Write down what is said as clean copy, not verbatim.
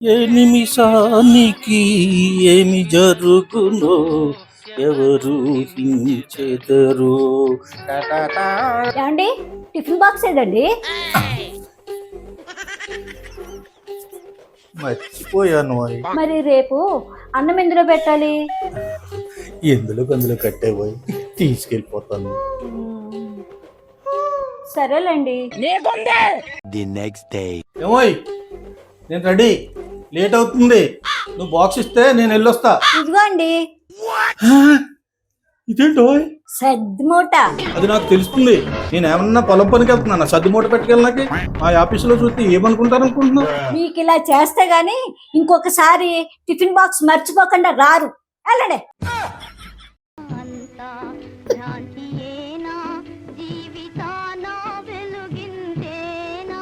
ఏ నిమిషానికి ఏమి జరుగునో ఎవరు హించెదరు. ఏమండి టిఫిన్ బాక్స్ ఏదండి? మర్చిపోయాను. మరి రేపు అన్నం ఎందులో పెట్టాలి? ఎందులో అందులో కట్టే పోయి తీసుకెళ్ళిపోతాను. సరేలేండి. The next day. ఏమోయ్, నేను రెడీ. లేట్ అవుతుంది. నువ్వు బాక్స్ ఇస్తే నేను వెళ్ళొస్తా. ఇదిగో అండి ఇదేంటో సద్ది మూట. అది నాకు తెలుస్తుంది. నేను ఏమన్నా పొలం పనికి వెళ్తున్నాను. సర్ది మూట పెట్టుకెళ్ళి మా ఆఫీసులో చూస్తే ఏమనుకుంటారు అనుకుంటున్నావు? మీకు ఇలా చేస్తే గాని ఇంకొకసారి టిఫిన్ బాక్స్ మర్చిపోకుండా రారు. వెళ్ళండి. జీవితాన వెలుగిందేనా